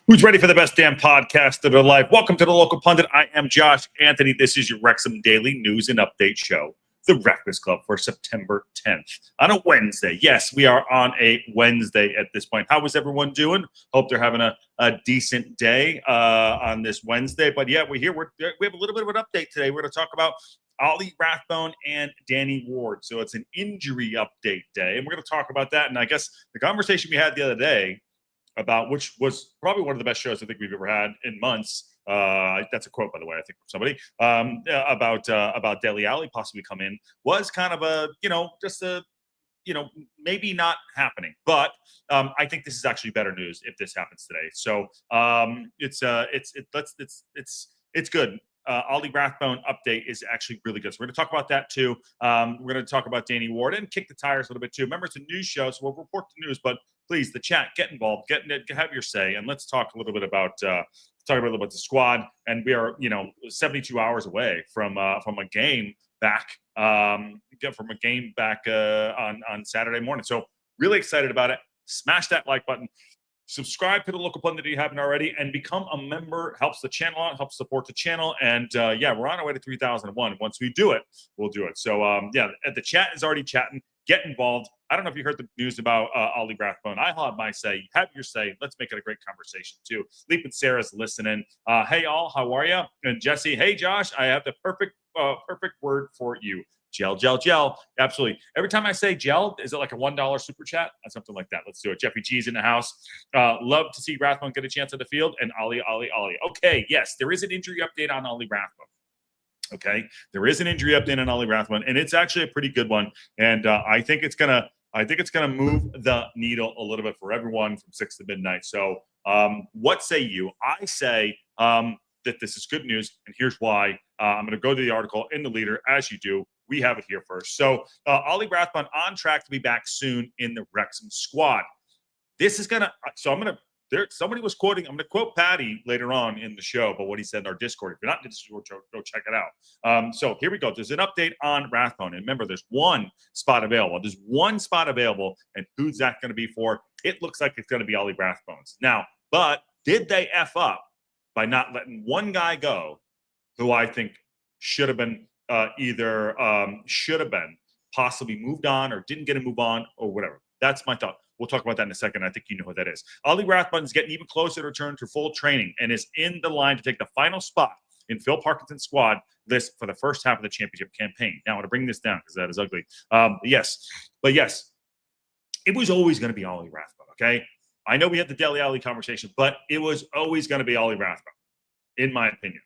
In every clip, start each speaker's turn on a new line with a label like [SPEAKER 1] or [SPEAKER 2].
[SPEAKER 1] Who's ready for the best damn podcast of their life? Welcome to the Local Pundit. I am Josh Anthony. This is your Wrexham Daily News and Update Show, the Breakfast Club for September 10th on a Wednesday. Yes, we are on a Wednesday at this point. How is everyone doing? Hope they're having a decent day on this Wednesday. But yeah, we have a little bit of an update today. We're going to talk about Ollie Rathbone and Danny Ward. So it's an injury update day, and we're going to talk about that. And I guess the conversation we had the other day about which was probably one of the best shows I think we've ever had in months. That's a quote, by the way, I think from somebody about Dele Alli possibly come in was kind of maybe not happening, but I think this is actually better news if this happens today. So it's good. Ollie Rathbone update is actually really good. So we're going to talk about that too. We're going to talk about Danny Ward and kick the tires a little bit too. Remember, it's a news show, so we'll report the news, but please, the chat, get involved, have your say, and let's talk a little bit about the squad. And we are, 72 hours away from a game back, on Saturday morning. So really excited about it. Smash that like button. Subscribe to the Local Pundit if you haven't already, and become a member. Helps the channel out, helps support the channel. And we're on our way to 3,001. Once we do it, we'll do it. So the chat is already chatting. Get involved. I don't know if you heard the news about Ollie Rathbone. I have my say. You have your say. Let's make it a great conversation too. Leap and Sarah's listening. Hey all, how are you? And Jesse, hey Josh, I have the perfect word for you. Gel, gel, gel. Absolutely. Every time I say gel, is it like a $1 super chat? Something like that. Let's do it. Jeffy G's in the house. Love to see Rathbone get a chance at the field. And Ollie. Okay, yes, there is an injury update on Ollie Rathbone. Okay, there is an injury update on Ollie Rathbone, and it's actually a pretty good one. And I think it's gonna move the needle a little bit for everyone from 6 to midnight. So, what say you? I say that this is good news, and here's why. I'm going to go to the article in the Leader, as you do. We have it here first. So, Ollie Rathbone on track to be back soon in the Wrexham squad. This is gonna. So I'm gonna. Somebody was quoting. I'm going to quote Patty later on in the show, but what he said in our Discord. If you're not in the Discord, go check it out. So here we go. There's an update on Rathbone. And remember, there's one spot available. And who's that going to be for? It looks like it's going to be Ollie Rathbone's. Now, but did they F up by not letting one guy go who I think should have been possibly moved on or didn't get to move on or whatever? That's my thought. We'll talk about that in a second. I think you know who that is. Ollie Rathbone is getting even closer to return to full training and is in the line to take the final spot in Phil Parkinson's squad list for the first half of the championship campaign. Now, I want to bring this down because that is ugly. Yes, it was always going to be Ollie Rathbone, okay? I know we had the Dele Alli conversation, but it was always going to be Ollie Rathbone, in my opinion.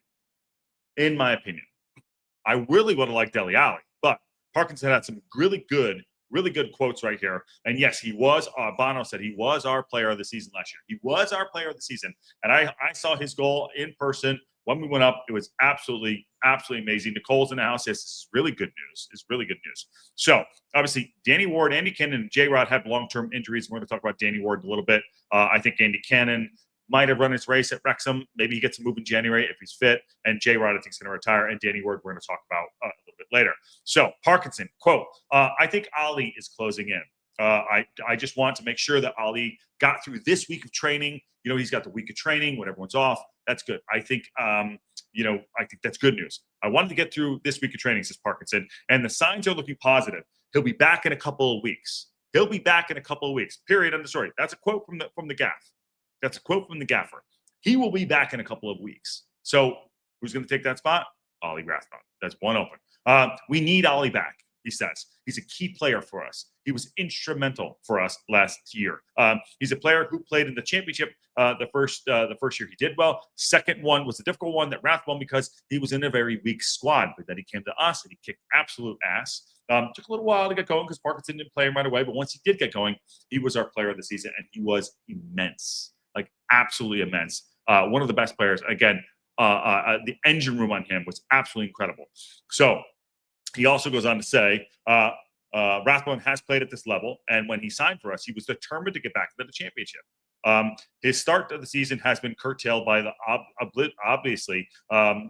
[SPEAKER 1] I really would have liked Dele Alli, but Parkinson had some really good quotes right here. And yes, he was, Bono said he was our player of the season last year. He was our player of the season. And I saw his goal in person when we went up. It was absolutely amazing. Nicole's in the house. Yes, this is really good news. It's really good news. So obviously, Danny Ward, Andy Cannon, and J-Rod had long-term injuries. We're going to talk about Danny Ward a little bit. I think Andy Cannon might have run his race at Wrexham. Maybe he gets a move in January if he's fit. And J-Rod, I think, is going to retire. And Danny Ward, we're going to talk about a little bit later. So Parkinson, quote, I think Ollie is closing in. I just want to make sure that Ollie got through this week of training. He's got the week of training when everyone's off. That's good. I think, I think that's good news. I wanted to get through this week of training, says Parkinson. And the signs are looking positive. He'll be back in a couple of weeks. Period. End of story. That's a quote from the gaff. That's a quote from the gaffer. He will be back in a couple of weeks. So who's going to take that spot? Ollie Rathbone. That's one open. We need Ollie back, he says. He's a key player for us. He was instrumental for us last year. He's a player who played in the championship the first year he did well. Second one was a difficult one that Rathbone because he was in a very weak squad. But then he came to us and he kicked absolute ass. Took a little while to get going because Parkinson didn't play him right away. But once he did get going, he was our player of the season, and he was immense. Like absolutely immense. One of the best players. Again, the engine room on him was absolutely incredible. So he also goes on to say, Rathbone has played at this level, and when he signed for us, he was determined to get back to the championship. His start of the season has been curtailed by the obviously and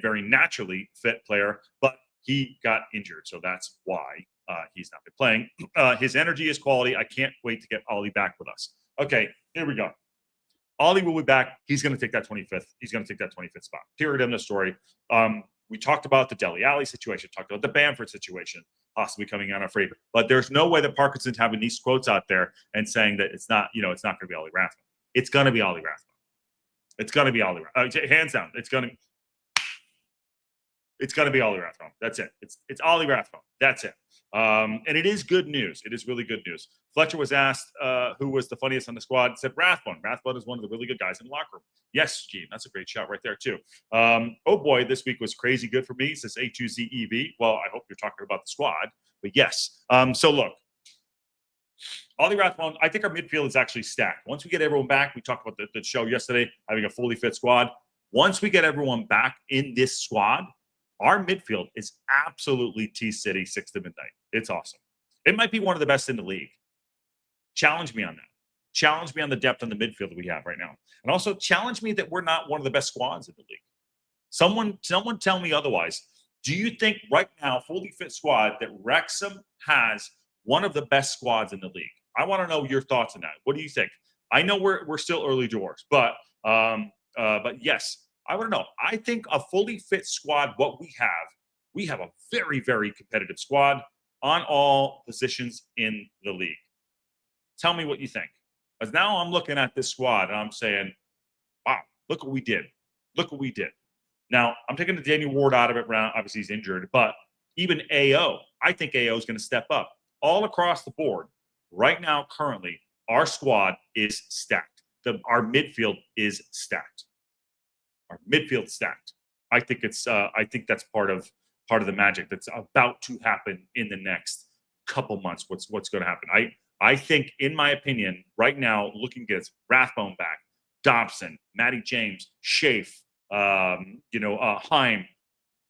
[SPEAKER 1] very naturally fit player, but he got injured, so that's why he's not been playing. His energy is quality. I can't wait to get Ollie back with us. Okay, here we go. Ollie will be back. He's going to take that 25th. He's going to take that 25th spot. Period. End of story. We talked about the Dele Alli situation, talked about the Bamford situation, possibly coming out of free. But there's no way that Parkinson's having these quotes out there and saying that it's not going to be Ollie Rathbone. It's going to be Ollie Rathbone. It's going to be Ollie Rathbone. Hands down. It's going to be Ollie Rathbone. That's it. It's Ollie Rathbone. That's it. And it is good news. It is really good news. Fletcher was asked who was the funniest on the squad. He said Rathbone. Rathbone is one of the really good guys in the locker room. Yes, Gene, that's a great shot right there too. Oh boy, this week was crazy good for me, says A2ZEV. Well, I hope you're talking about the squad, but yes. So look, Ollie Rathbone, I think our midfield is actually stacked. Once we get everyone back, we talked about the show yesterday, having a fully fit squad. Once we get everyone back in this squad, our midfield is absolutely T-City 6 to midnight. It's awesome. It might be one of the best in the league. Challenge me on that. Challenge me on the depth on the midfield that we have right now. And also challenge me that we're not one of the best squads in the league. Someone tell me otherwise. Do you think right now, fully fit squad, that Wrexham has one of the best squads in the league? I want to know your thoughts on that. What do you think? I know we're still early doors, but yes, I want to know. I think a fully fit squad, what we have a very, very competitive squad on all positions in the league. Tell me what you think. Because now I'm looking at this squad and I'm saying, wow, look what we did. Look what we did. Now, I'm taking the Daniel Ward out of it. Obviously, he's injured. But even AO, I think AO is going to step up. All across the board, right now, currently, our squad is stacked. Our midfield is stacked. Our midfield stacked. I think it's. I think that's part of the magic that's about to happen in the next couple months. What's going to happen? I think, in my opinion, right now, looking at Rathbone back, Dobson, Matty James, Schaaf, Heim,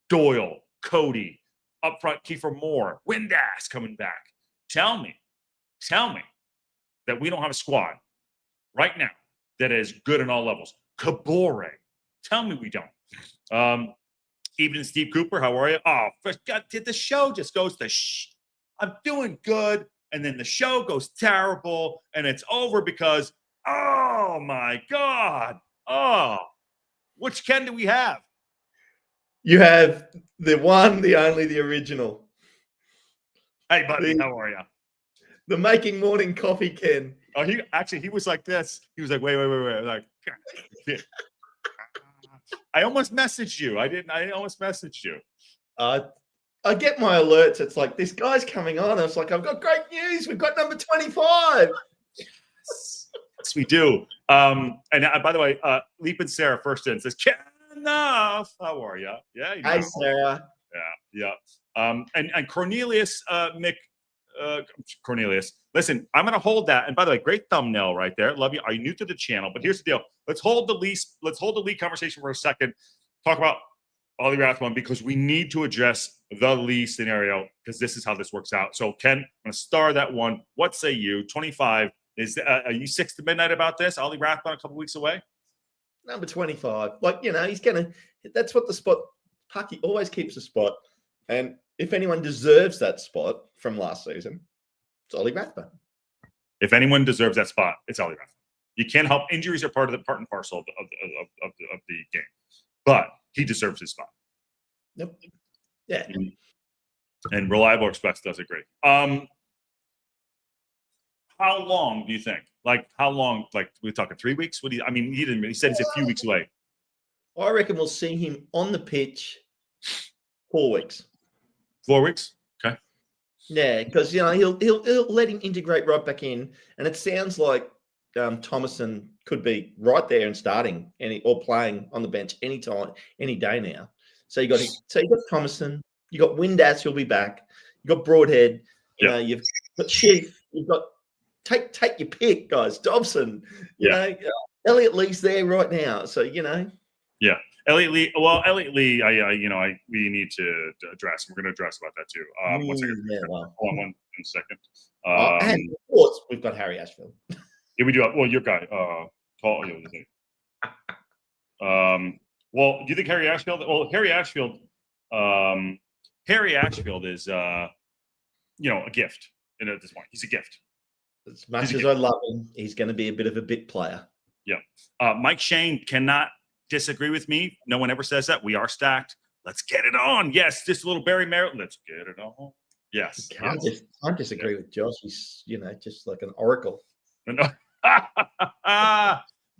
[SPEAKER 1] Doyle, Cody, up front, Kiefer Moore, Windass coming back. Tell me that we don't have a squad right now that is good in all levels. Kabore, tell me we don't. Even Steve Cooper, how are you? Oh, God, the show just goes to I'm doing good. And then the show goes terrible and it's over because, oh my God. Oh, which Ken do we have?
[SPEAKER 2] You have the one, the only, the original.
[SPEAKER 1] Hey, buddy, how are you?
[SPEAKER 2] The making morning coffee Ken.
[SPEAKER 1] Oh, he was like this. He was like, wait. Like, I almost messaged you. I almost messaged you.
[SPEAKER 2] I get my alerts. It's like, this guy's coming on. It's like, I've got great news. We've got number 25.
[SPEAKER 1] Yes, we do. And by the way, Leap and Sarah first in says, enough. How are you? Yeah.
[SPEAKER 2] Hey, Sarah.
[SPEAKER 1] Yeah. And Cornelius, Cornelius, listen, I'm going to hold that. And by the way, great thumbnail right there. Love you. Are you new to the channel? But here's the deal. Let's hold the lead conversation for a second. Talk about Ollie Rathbone, because we need to address the Lee scenario, because this is how this works out. So, Ken, I'm going to star that one. What say you? 25. Are you 6 to midnight about this? Ollie Rathbone a couple weeks away?
[SPEAKER 2] Number 25. Like, he's going to – that's what the spot – Pucky always keeps a spot. And if anyone deserves that spot from last season, it's Ollie Rathbone.
[SPEAKER 1] If anyone deserves that spot, it's Ollie Rathbone. You can't help. Injuries are part and parcel of the game. But he deserves his spot.
[SPEAKER 2] Nope. Yeah.
[SPEAKER 1] And Reliable Express does agree. How long do you think? Like, how long? Like, we're talking 3 weeks? He didn't. He said he's a few weeks away.
[SPEAKER 2] I reckon we'll see him on the pitch 4 weeks.
[SPEAKER 1] 4 weeks? Okay.
[SPEAKER 2] Yeah, because he'll let him integrate right back in, and it sounds like Thomason could be right there and starting or playing on the bench anytime, any day now. So you got Thomason, you got Windass, who'll be back. You got Broadhead. You've got Schaaf. You've got take your pick, guys. Dobson. You know, Elliot Lee's there right now. So
[SPEAKER 1] Yeah, Elliot Lee. Well, Elliot Lee. We need to address. We're going to address about that too. 1 second. Hold on 1 second.
[SPEAKER 2] And of course, we've got Harry Ashfield.
[SPEAKER 1] Yeah, we do. Well, your guy, Paul. Well, do you think Harry Ashfield? Well, Harry Ashfield is, a gift. At this point, he's a gift.
[SPEAKER 2] As much as I love him, he's going to be a bit of a bit player.
[SPEAKER 1] Mike Shane cannot disagree with me. No one ever says that. We are stacked. Let's get it on. Yes, just a little Barry Merritt. Let's get it on. Yes.
[SPEAKER 2] Can't disagree with Josh. He's just like an oracle.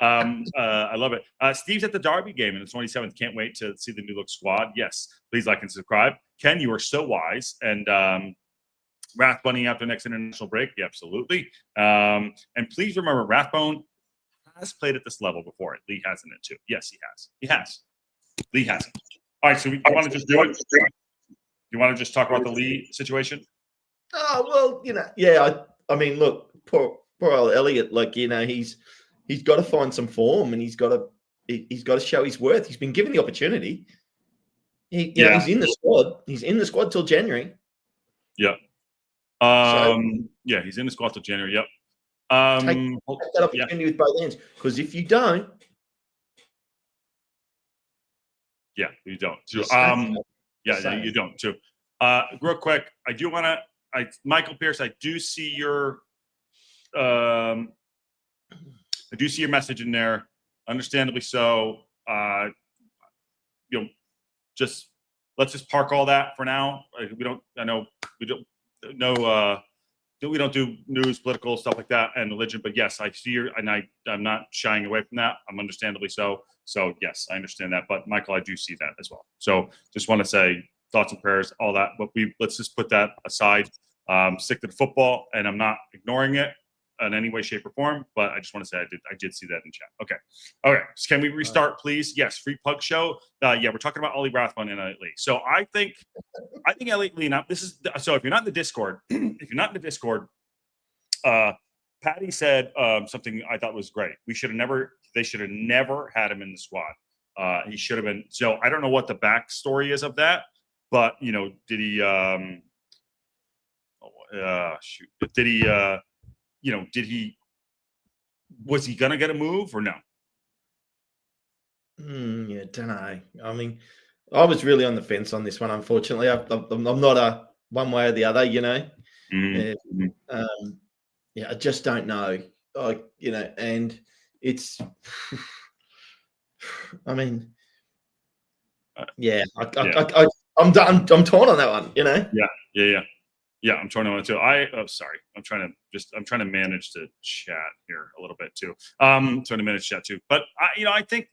[SPEAKER 1] I love it. Steve's at the Derby game in the 27th. Can't wait to see the new look squad. Yes, please like and subscribe. Ken, you are so wise. And Rathbone after next international break. Yeah, absolutely. And please remember, Rathbone has played at this level before. Lee hasn't it too. Yes, he has. He has. Lee hasn't. All right, so you want to just do it? You want to just talk about the Lee situation?
[SPEAKER 2] Oh, well, yeah. I mean, look, poor old Elliot. Like, he's got to find some form, and he's got to show his worth. He's been given the opportunity. He's in the squad. He's in the squad till January.
[SPEAKER 1] Yeah. He's in the squad till January. Yep.
[SPEAKER 2] Take that opportunity with both hands, because if you don't,
[SPEAKER 1] you don't. Too. You don't too. Real quick, I do want to. Michael Pierce, I do see your. I do see your message in there, understandably so. Let's just park all that for now. We don't do news, political stuff like that, and religion. But yes, I see and I'm not shying away from that. I'm understandably so. So yes, I understand that. But Michael, I do see that as well. So just want to say thoughts and prayers, all that. But let's just put that aside. Stick to the football, and I'm not ignoring it in any way, shape, or form. But I just want to say I did see that in chat. Okay. So can we restart, please? Yes, free pug show. We're talking about Ollie Rathbone and Elliot Lee. So I think Elliot Lee. Now so if you're not in the Discord, Patty said something I thought was great. They should have never had him in the squad. He should have been. So I don't know what the backstory is of that, but did he? Did he? Was he gonna get a move or no?
[SPEAKER 2] Don't know. I mean, I was really on the fence on this one. Unfortunately, I'm not a one way or the other. I just don't know. And it's. I mean, I'm done. I'm torn on that one.
[SPEAKER 1] Yeah, I'm torn on it too. I'm trying to manage the chat here a little bit too. Trying to manage chat too. But I think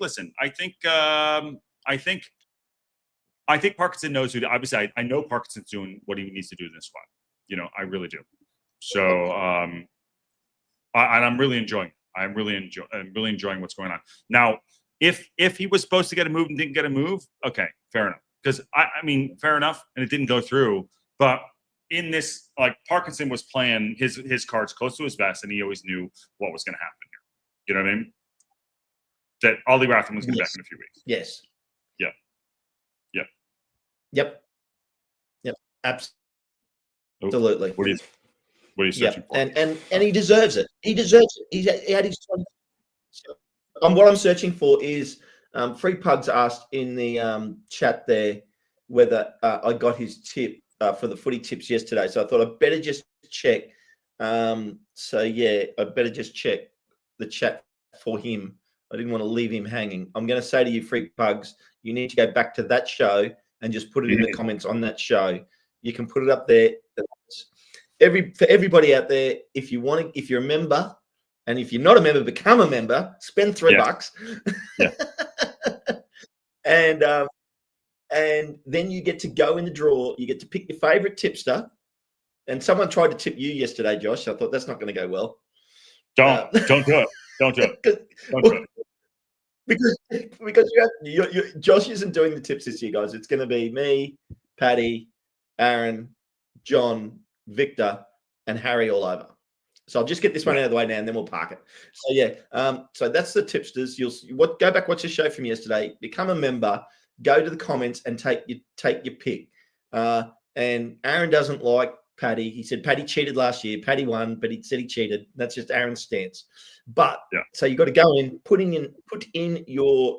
[SPEAKER 1] Parkinson knows who. Obviously, I know Parkinson's doing what he needs to do in this squad. I really do. So, and I'm really enjoying. I'm really enjoying what's going on now. If he was supposed to get a move and didn't get a move, okay, fair enough. Because fair enough, and it didn't go through. But in this, Parkinson was playing his cards close to his vest, and he always knew what was going to happen here. You know what I mean? That Ollie Rathbone was going to be back in a few weeks.
[SPEAKER 2] Yes.
[SPEAKER 1] Yep.
[SPEAKER 2] Absolutely.
[SPEAKER 1] What are you searching for?
[SPEAKER 2] And he deserves it. He deserves it. He had his. What I'm searching for is Free Pugs asked in the chat there whether I got his tip for the footy tips yesterday. So I thought I'd better just check. I better just check the chat for him. I didn't want to leave him hanging. I'm going to say to you, Free Pugs, you need to go back to that show and just put it in the comments on that show. You can put it up there. For everybody out there, if you're a member, and if you're not a member, become a member. Spend $3.
[SPEAKER 1] Yeah.
[SPEAKER 2] And then you get to go in the draw. You get to pick your favorite tipster. And someone tried to tip you yesterday, Josh. I thought that's not going to go well.
[SPEAKER 1] Don't do it. Don't do it. Don't do it.
[SPEAKER 2] Because Josh isn't doing the tips this year, guys. It's going to be me, Patty, Aaron, John, Victor, and Harry all over. So I'll just get this one out of the way now, and then we'll park it. So so that's the tipsters. Go back, watch the show from yesterday. Become a member. Go to the comments and take your pick. And Aaron doesn't like Paddy. He said Paddy cheated last year. Paddy won, but he said he cheated. That's just Aaron's stance. But so you got to go in, put in your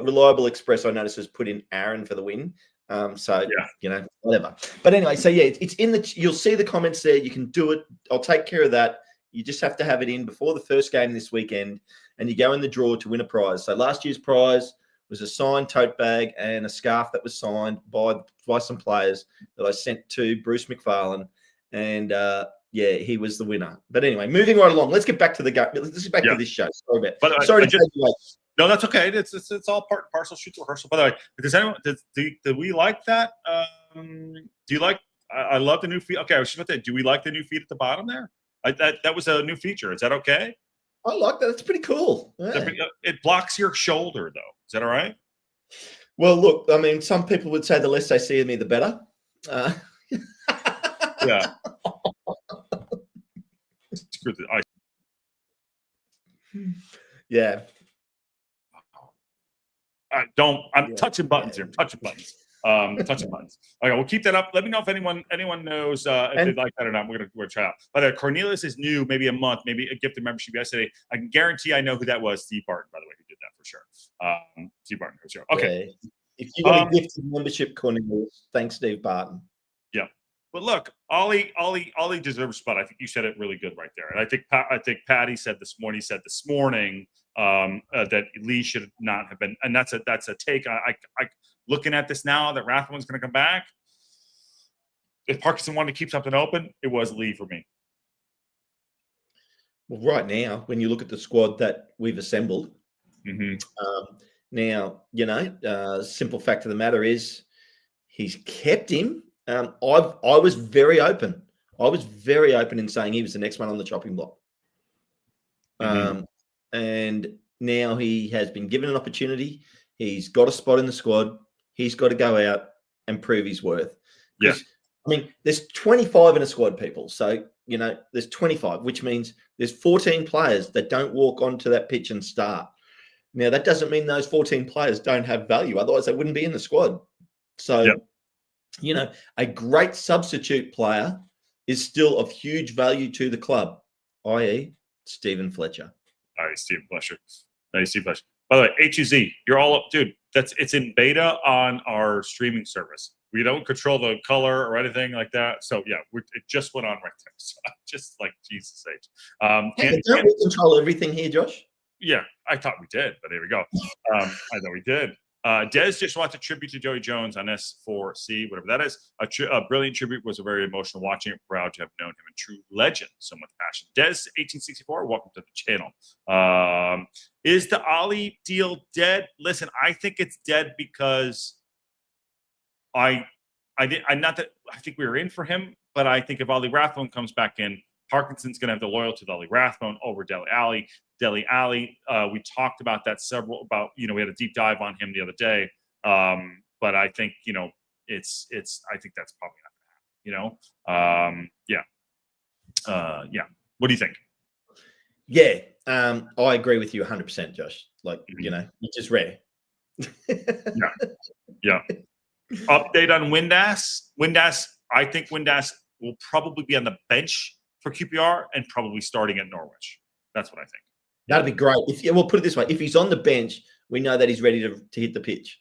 [SPEAKER 2] Reliable Express. I noticed has put in Aaron for the win. Whatever. But anyway, so it's in you'll see the comments there. You can do it. I'll take care of that. You just have to have it in before the first game this weekend, and you go in the draw to win a prize. So last year's prize was a signed tote bag and a scarf that was signed by some players that I sent to Bruce McFarlane, and he was the winner. But anyway, moving right along. Let's get back to the game. Let's get back to this show. Sorry to take you away.
[SPEAKER 1] No, that's okay. It's all part and parcel. Shoot rehearsal. By the way, does anyone do we like that? Do you like? I love the new feed. Okay, I was just about to say, do we like the new feed at the bottom there? That was a new feature. Is that okay?
[SPEAKER 2] I like that. It's pretty cool. Yeah.
[SPEAKER 1] It blocks your shoulder, though. Is that all right?
[SPEAKER 2] Well, look, I mean, some people would say the less they see of me, the better.
[SPEAKER 1] Yeah. Screw the ice.
[SPEAKER 2] Yeah.
[SPEAKER 1] I'm touching buttons here. Touching buttons. Touching buttons. Okay, we'll keep that up. Let me know if anyone knows if they like that or not. We're gonna try out. By the way, Cornelius is new, maybe a month, maybe a gifted membership yesterday. I can guarantee I know who that was. Steve Barton, by the way, who did that for sure. Steve Barton for sure. Okay.
[SPEAKER 2] Yeah. If you got a gifted membership, Cornelius, thanks, Steve Barton.
[SPEAKER 1] Yeah. But look, Ollie deserves a spot. I think you said it really good right there. And I think Patty said this morning that Lee should not have been, and that's a take. I looking at this now that Rathbone's going to come back. If Parkinson wanted to keep something open, it was Lee for me.
[SPEAKER 2] Well, right now, when you look at the squad that we've assembled, now simple fact of the matter is he's kept him. I was very open. I was very open in saying he was the next one on the chopping block. And now he has been given an opportunity. He's got a spot in the squad. He's got to go out and prove his worth.
[SPEAKER 1] Yeah.
[SPEAKER 2] I mean, there's 25 in a squad, people. So, there's 25, which means there's 14 players that don't walk onto that pitch and start. Now, that doesn't mean those 14 players don't have value. Otherwise, they wouldn't be in the squad. So, a great substitute player is still of huge value to the club, i.e. Stephen Fletcher.
[SPEAKER 1] All right, Stephen Fletcher. By the way, HUZ, you're all up, dude. It's in beta on our streaming service. We don't control the color or anything like that. So yeah, it just went on right there. So just like Jesus H.
[SPEAKER 2] Don't we control everything here, Josh?
[SPEAKER 1] Yeah, I thought we did, but there we go. I know we did. Des just wants a tribute to Joey Jones on S4C, whatever that is. A brilliant tribute. Was a very emotional watching it. Proud to have known him. A true legend. So much passion. Des 1864. Welcome to the channel. Is the Ollie deal dead? Listen, I think it's dead because I think we were in for him, but I think if Ollie Rathbone comes back in, Parkinson's going to have the loyalty to Ollie Rathbone over Dele Alli. Dele Alli, we talked about that we had a deep dive on him the other day. But I think, I think that's probably not going to happen, Yeah. What do you think?
[SPEAKER 2] Yeah. I agree with you 100%, Josh. Which is rare.
[SPEAKER 1] Yeah. Update on Windass. I think Windass will probably be on the bench for QPR and probably starting at Norwich. That's what I think.
[SPEAKER 2] That'd be great. We'll put it this way: if he's on the bench, we know that he's ready to hit the pitch.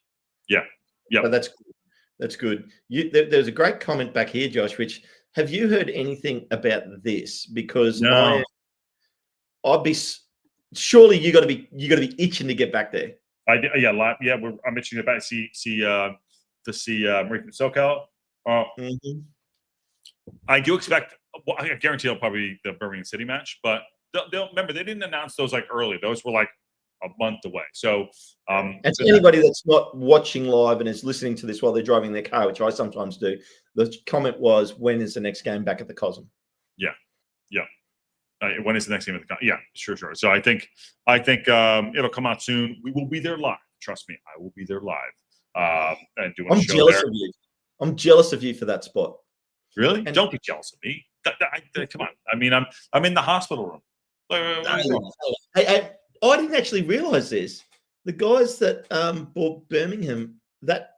[SPEAKER 1] Yeah.
[SPEAKER 2] So that's good. There's a great comment back here, Josh. Which have you heard anything about this? Because
[SPEAKER 1] no.
[SPEAKER 2] I'd be surely you got to be itching to get back there.
[SPEAKER 1] I'm itching to back see Marika Sokal. I do expect. Well, I guarantee it'll probably be the Birmingham City match, but they'll remember they didn't announce those early. Those were a month away. So,
[SPEAKER 2] and to anybody that's not watching live and is listening to this while they're driving their car, which I sometimes do, the comment was, "When is the next game back at the Cosm?"
[SPEAKER 1] Yeah. When is the next game at the Cosm? Yeah, sure. So I think it'll come out soon. We will be there live. Trust me, I will be there live and doing a show
[SPEAKER 2] jealous
[SPEAKER 1] there.
[SPEAKER 2] of you. I'm jealous of you for that spot.
[SPEAKER 1] Really? Don't be jealous of me. Come on. I mean, I'm in the hospital room.
[SPEAKER 2] I didn't actually realize this. The guys that bought Birmingham, that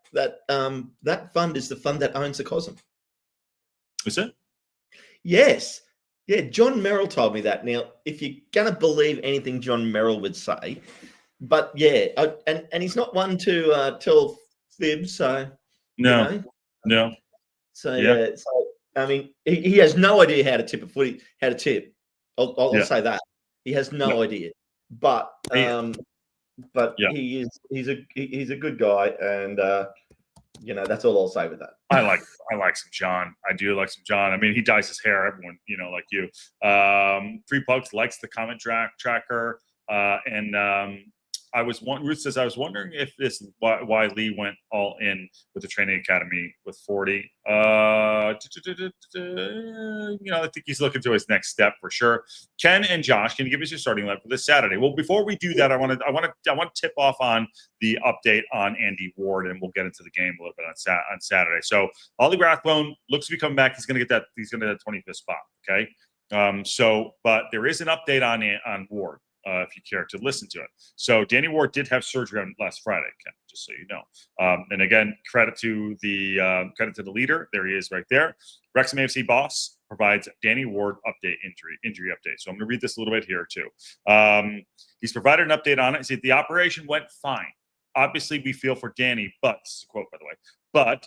[SPEAKER 2] fund is the fund that owns the Cosm.
[SPEAKER 1] Is it?
[SPEAKER 2] Yes. Yeah, John Merrill told me that. Now, if you're going to believe anything John Merrill would say, but yeah, and he's not one to tell fibs, so
[SPEAKER 1] no.
[SPEAKER 2] So yeah. So I mean, he has no idea how to tip a footy, how to tip. I'll
[SPEAKER 1] Yeah.
[SPEAKER 2] say that he has no idea, but
[SPEAKER 1] Yeah.
[SPEAKER 2] he's a good guy, and that's all I'll say with that.
[SPEAKER 1] I like some John. I do like some John. I mean, he dyes his hair. Everyone, like you. Three Pugs likes the comment tracker, and Ruth says, I was wondering if why Lee went all in with the training academy with 40. I think he's looking to his next step for sure. Ken and Josh, can you give us your starting lineup for this Saturday? Well, before we do that, I want to tip off on the update on Andy Ward, and we'll get into the game a little bit on Saturday. So Ollie Rathbone looks to be coming back. He's going to get that 25th spot. Okay. But there is an update on Ward. If you care to listen to it. So Danny Ward did have surgery on last Friday, Ken, just so you know. And again, credit to the leader. There he is right there. Wrexham AFC boss provides Danny Ward injury update. So I'm going to read this a little bit here too. He's provided an update on it. He said the operation went fine. Obviously, we feel for Danny, but this is a quote, by the way. But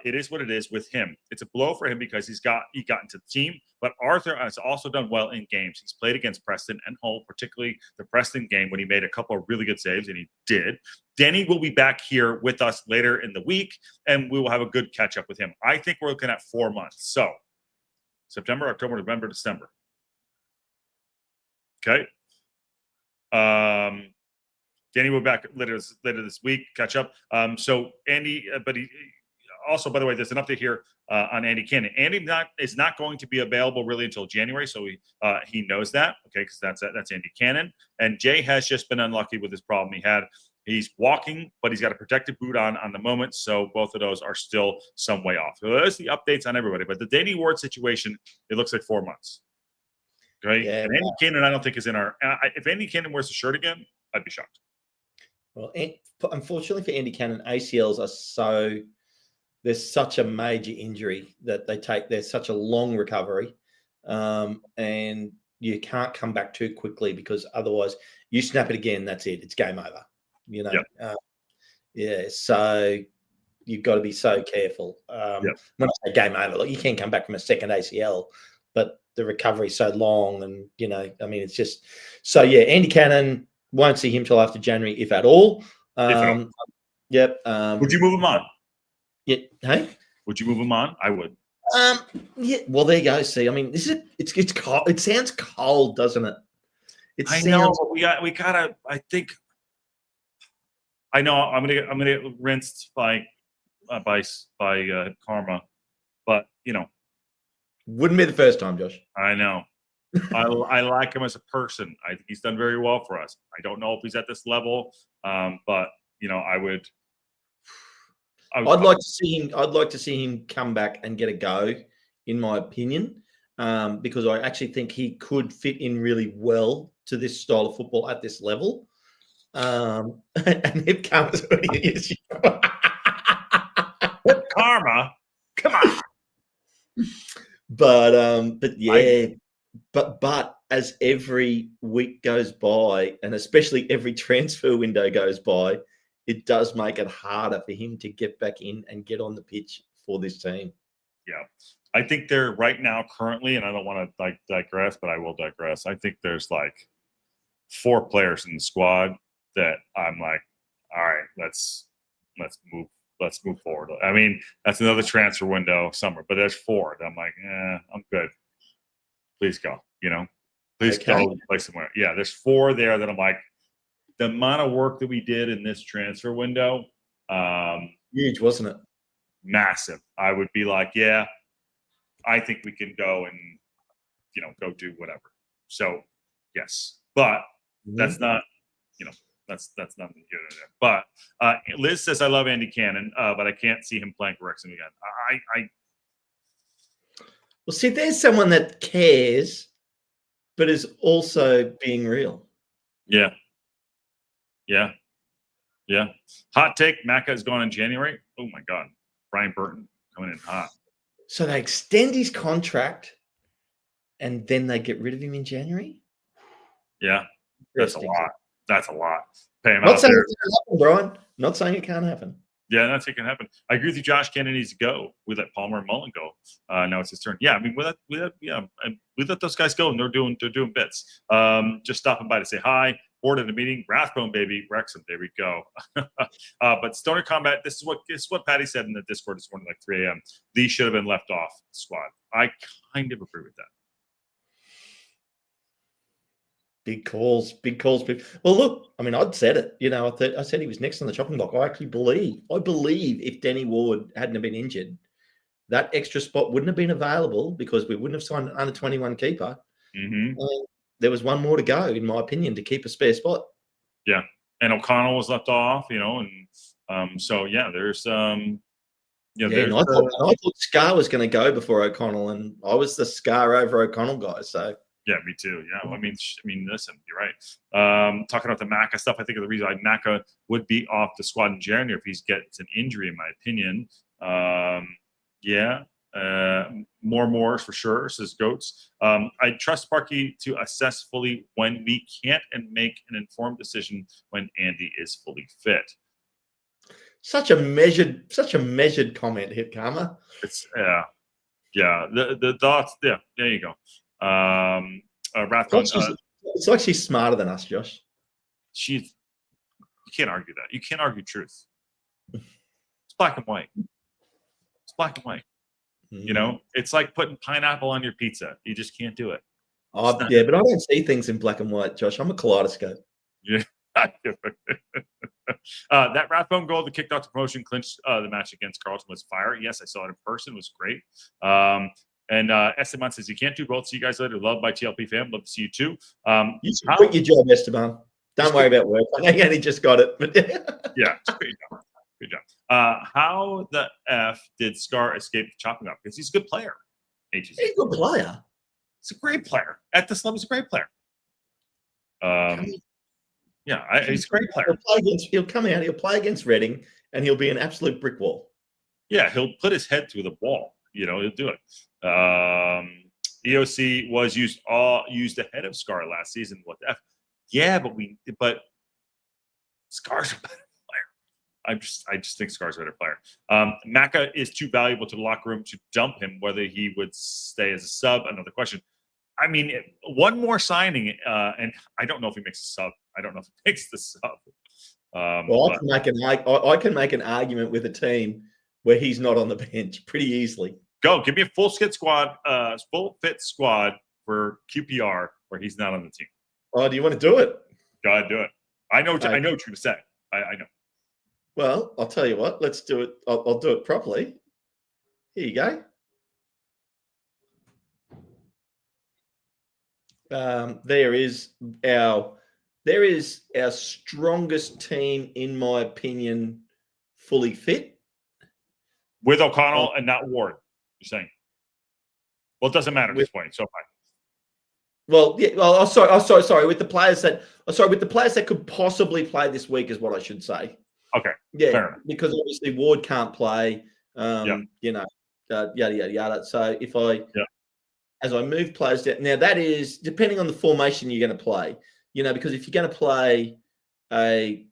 [SPEAKER 1] it is what it is with him. It's a blow for him because he got into the team. But Arthur has also done well in games. He's played against Preston and Hull, particularly the Preston game when he made a couple of really good saves, and he did. Danny will be back here with us later in the week, and we will have a good catch up with him. I think we're looking at 4 months. So September, October, November, December. Okay. Danny will be back later this week, catch up. So Andy, but he also, by the way, there's an update here on Andy Cannon. Andy is not going to be available really until January, so he knows that, okay, because that's Andy Cannon. And Jay has just been unlucky with this problem he had. He's walking, but he's got a protective boot on the moment, so both of those are still some way off. So there's the updates on everybody. But the Danny Ward situation, it looks like 4 months. Okay, yeah, and Andy Cannon, I don't think is in our. If Andy Cannon wears the shirt again, I'd be shocked.
[SPEAKER 2] Well, unfortunately for Andy Cannon, ACLs are there's such a major injury that there's such a long recovery, and you can't come back too quickly because otherwise you snap it again, that's it. It's game over, Yep. So you've got to be so careful. When I say game over, you can come back from a second ACL, but the recovery is so long and, it's just – so, yeah, Andy Cannon, won't see him till after January, if at all. Yep.
[SPEAKER 1] Would you move him on?
[SPEAKER 2] Yeah. Hey?
[SPEAKER 1] Would you move him on? I would.
[SPEAKER 2] Yeah. Well, there you go. See, it's cold. It sounds cold, doesn't it?
[SPEAKER 1] I know, but we gotta. I think. I know I'm gonna get rinsed by karma, but
[SPEAKER 2] wouldn't be the first time, Josh.
[SPEAKER 1] I know. I like him as a person. I think he's done very well for us. I don't know if he's at this level, but I'd like to see him come back and get a go, in my opinion, because I actually think he could fit in really well to this style of football at this level. And it comes karma. Come on.
[SPEAKER 2] But yeah. But as every week goes by, and especially every transfer window goes by, it does make it harder for him to get back in and get on the pitch for this team.
[SPEAKER 1] Yeah. I think they're right now currently, and I don't want to digress, but I will digress. I think there's 4 players in the squad that I'm like, all right, let's move forward. I mean, that's another transfer window somewhere, but there's 4 that I'm like, I'm good. Please go, please go play somewhere. Yeah, there's 4 there that I'm like, the amount of work that we did in this transfer window,
[SPEAKER 2] huge, wasn't it?
[SPEAKER 1] Massive. I would be like, yeah, I think we can go and, go do whatever. So, yes, but that's not, that's not here or there. But Liz says, I love Andy Cannon, but I can't see him playing for Wrexham again.
[SPEAKER 2] Well, see, there's someone that cares, but is also being real.
[SPEAKER 1] Yeah. Hot take, Macca is gone in January. Oh, my God. Brian Burton coming in hot.
[SPEAKER 2] So they extend his contract, and then they get rid of him in January?
[SPEAKER 1] Yeah. That's a lot. Pay him
[SPEAKER 2] Not
[SPEAKER 1] out
[SPEAKER 2] saying
[SPEAKER 1] there.
[SPEAKER 2] it can't happen, Brian. Not saying it can't happen.
[SPEAKER 1] Yeah, that's it can happen. I agree with you. Josh Kennedy needs to go. We let Palmer and Mullen go. Now it's his turn. Yeah, I mean, we let those guys go, and they're doing bits. Just stopping by to say hi. Board at a meeting. Rathbone, baby. Wrexham. There we go. But Stoner Combat. This is what Patty said in the Discord this morning, like 3 a.m. These should have been left off the squad. I kind of agree with that.
[SPEAKER 2] Big calls. Well, look, I mean, I'd said it. You know, I said he was next on the chopping block. I believe if Danny Ward hadn't been injured, that extra spot wouldn't have been available because we wouldn't have signed an under 21 keeper.
[SPEAKER 1] Mm-hmm.
[SPEAKER 2] There was one more to go, in my opinion, to keep a spare spot.
[SPEAKER 1] Yeah, and O'Connell was left off. You know, and so yeah, there's and
[SPEAKER 2] I thought Scar was going to go before O'Connell, and I was the Scar over O'Connell guy. So.
[SPEAKER 1] Yeah, me too. Yeah, I mean, listen, you're right. Talking about the Macca stuff, I think the reason why Macca would be off the squad in January if he gets an injury, in my opinion. More for sure, says Goats. I trust Sparky to assess fully when we can't and make an informed decision when Andy is fully fit.
[SPEAKER 2] Such a measured comment here, Karma.
[SPEAKER 1] It's the thoughts. Yeah, there you go. Rathbone,
[SPEAKER 2] it's like she's smarter than us, Josh.
[SPEAKER 1] You can't argue that. You can't argue truth. It's black and white. It's black and white. You know, it's like putting pineapple on your pizza. You just can't do it.
[SPEAKER 2] Yeah, but I don't see things in black and white, Josh. I'm a kaleidoscope.
[SPEAKER 1] Yeah. That Rathbone goal that kicked off the promotion, clinched the match against Carlton was fire. Yes, I saw it in person. It was great. And Esteban says, you can't do both. See you guys later. Loved by TLP fam. Love to see you too.
[SPEAKER 2] You quit your job, Esteban. Don't worry about work. I know he just got it.
[SPEAKER 1] Yeah, great job. Good job. How the F did Scar escape the chopping block? Because he's a good player.
[SPEAKER 2] He's a good player.
[SPEAKER 1] He's a great player. At this level, he's a great player. He's a great player.
[SPEAKER 2] He'll come out, he'll play against Reading, and he'll be an absolute brick wall.
[SPEAKER 1] Yeah, he'll put his head through the wall. You know, he'll do it. EOC was used ahead of Scar last season. What the F? Yeah, but Scar's a better player. I just think Scar's a better player. Macca is too valuable to the locker room to dump him. Whether he would stay as a sub, another question. I mean, one more signing, and I don't know if he makes a sub. I don't know if he makes the sub.
[SPEAKER 2] I can make an argument with a team where he's not on the bench pretty easily.
[SPEAKER 1] Go, give me a full fit squad for QPR where he's not on the team.
[SPEAKER 2] Oh, do you want to do it?
[SPEAKER 1] Go ahead, do it. I know what you're going to say. I know.
[SPEAKER 2] Well, I'll tell you what. Let's do it. I'll do it properly. Here you go. There is our strongest team, in my opinion, fully fit.
[SPEAKER 1] With O'Connell and not Ward, you're saying? Well, it doesn't matter at this point. So fine.
[SPEAKER 2] Well, yeah. Well, sorry. With the players that could possibly play this week is what I should say.
[SPEAKER 1] Okay.
[SPEAKER 2] Yeah.
[SPEAKER 1] Fair enough.
[SPEAKER 2] Because obviously Ward can't play.
[SPEAKER 1] Yeah.
[SPEAKER 2] Yada yada. So as I move players down, now that is depending on the formation you're going to play. You know, because if you're going to play a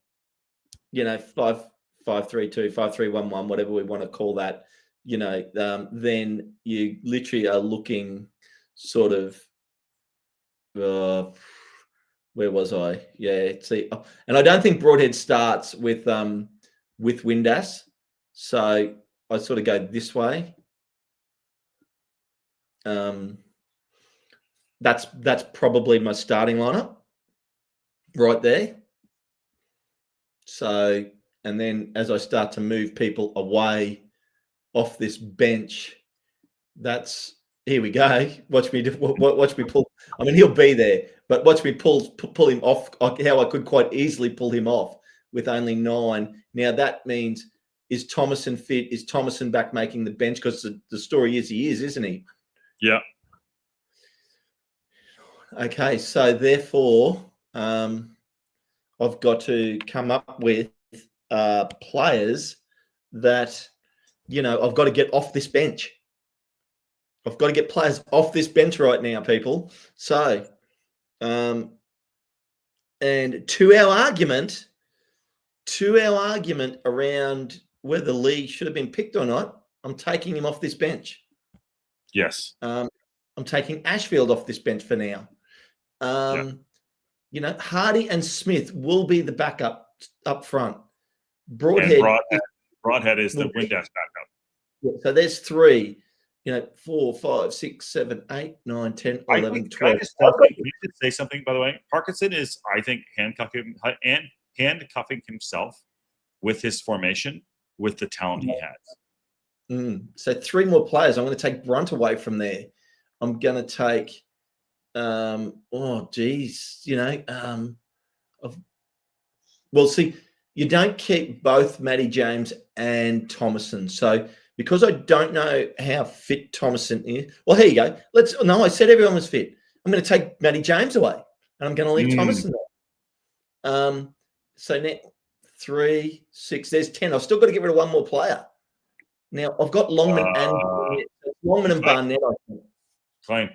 [SPEAKER 2] 5-5-3-2, 5-3-1-1, whatever we want to call that, then you literally are looking sort of, where was I? Yeah, see, and I don't think Broadhead starts with Windass, so I sort of go this way. That's probably my starting lineup right there. So, and then as I start to move people away off this bench, here we go. Watch me pull. I mean, he'll be there, but watch me pull him off. How I could quite easily pull him off with only 9. Now that means, is Thomason fit? Is Thomason back making the bench? Because the story is he is, isn't he?
[SPEAKER 1] Yeah. Okay,
[SPEAKER 2] so therefore, I've got to come up with players that, I've got to get off this bench. I've got to get players off this bench right now, people. So, and to our argument around whether Lee should have been picked or not, I'm taking him off this bench.
[SPEAKER 1] Yes.
[SPEAKER 2] I'm taking Ashfield off this bench for now. You know, Hardy and Smith will be the backup up front.
[SPEAKER 1] Broadhead is the Windass backup.
[SPEAKER 2] Yeah, so there's 3. You know, 4, 5, 6, 7, 8, 9, 10, 11, 12.
[SPEAKER 1] Can you just say something, by the way? Parkinson is, I think, handcuffing himself with his formation, with the talent he has.
[SPEAKER 2] So 3 more players. I'm going to take Brunt away from there. I'm going to take, well, see, you don't keep both Matty James and Thomason. So because I don't know how fit Thomason is, well, here you go. I said everyone was fit. I'm going to take Matty James away, and I'm going to leave Thomason there. So now 3, 6, there's 10. I've still got to get rid of 1 more player. Now I've got Longman and Barnett. I think.
[SPEAKER 1] Fine.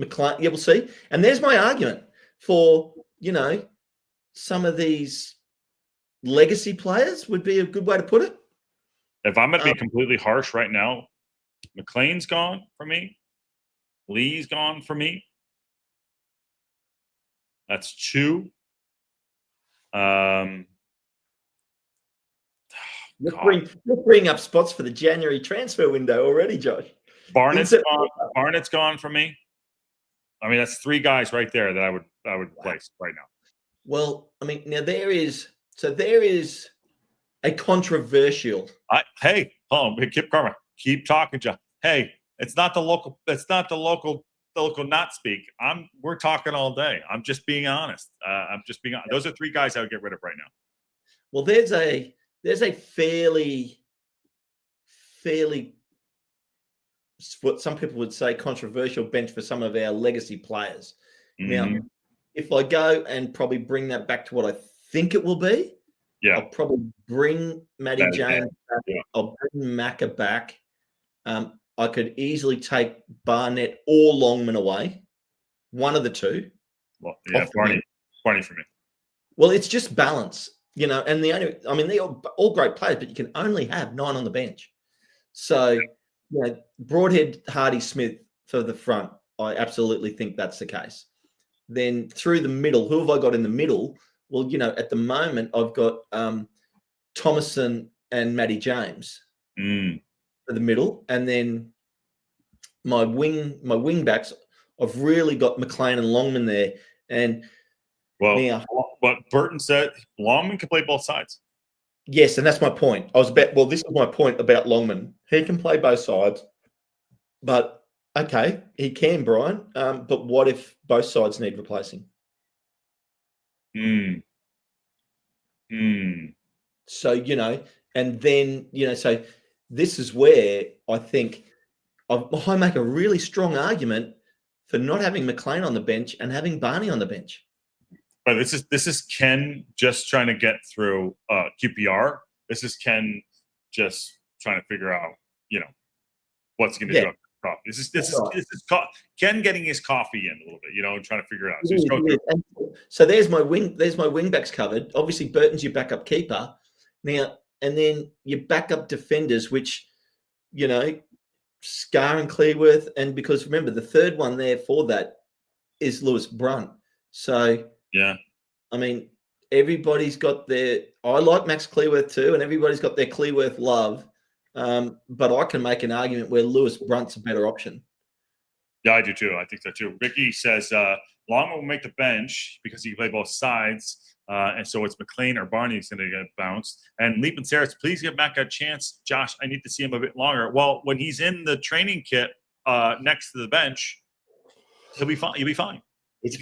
[SPEAKER 2] McLean, yeah, we'll see. And there's my argument for, some of these legacy players would be a good way to put it.
[SPEAKER 1] If I'm going to be completely harsh right now, McLean's gone for me. Lee's gone for me. That's 2.
[SPEAKER 2] You're bringing up spots for the January transfer window already, Josh.
[SPEAKER 1] Barnett's gone for me. I mean, that's 3 guys right there that I would place right now. Well,
[SPEAKER 2] I mean, now there is a controversial.
[SPEAKER 1] Hey, keep talking, John. Hey, it's not the local not speak. We're talking all day. I'm just being honest. Those are 3 guys I would get rid of right now.
[SPEAKER 2] Well, there's a fairly what some people would say controversial bench for some of our legacy players. Now, if I go and probably bring that back to what I think it will be, I'll probably bring Matty James back. Yeah. I'll bring Macca back. I could easily take Barnett or Longman away. One of the 2.
[SPEAKER 1] Well, yeah, Barney for me.
[SPEAKER 2] Well, it's just balance, and they're all great players, but you can only have 9 on the bench. So, Broadhead, Hardy, Smith for the front. I absolutely think that's the case. Then through the middle, who have I got in the middle? Well, at the moment, I've got Thomason and Matty James for the middle. And then my wing backs, I've really got McLean and Longman there. And
[SPEAKER 1] what Burton said, Longman can play both sides.
[SPEAKER 2] Yes, and that's my point. This is my point about Longman. He can play both sides, but okay, he can, Brian. But what if both sides need replacing? So, and then, so this is where I think I make a really strong argument for not having McLean on the bench and having Barney on the bench.
[SPEAKER 1] But this is Ken just trying to get through QPR. This is Ken just trying to figure out, what's going to do. This is Ken getting his coffee in a little bit, and trying to figure it out.
[SPEAKER 2] So there's my wing backs covered. Obviously, Burton's your backup keeper now, and then your backup defenders, which Scar and Clearworth, and because remember the third one there for that is Lewis Brunt. So
[SPEAKER 1] yeah,
[SPEAKER 2] I mean everybody's got their. I like Max Clearworth too, and everybody's got their Clearworth love. But I can make an argument where Lewis Brunt's a better option.
[SPEAKER 1] Yeah, I do too. I think so too. Ricky says Long will make the bench because he can play both sides. And so it's McLean or Barney who's going to get bounced. And Leap and Sarah, please give Mac a chance. Josh, I need to see him a bit longer. Well, when he's in the training kit next to the bench, he'll be fine. He'll be fine.
[SPEAKER 2] He's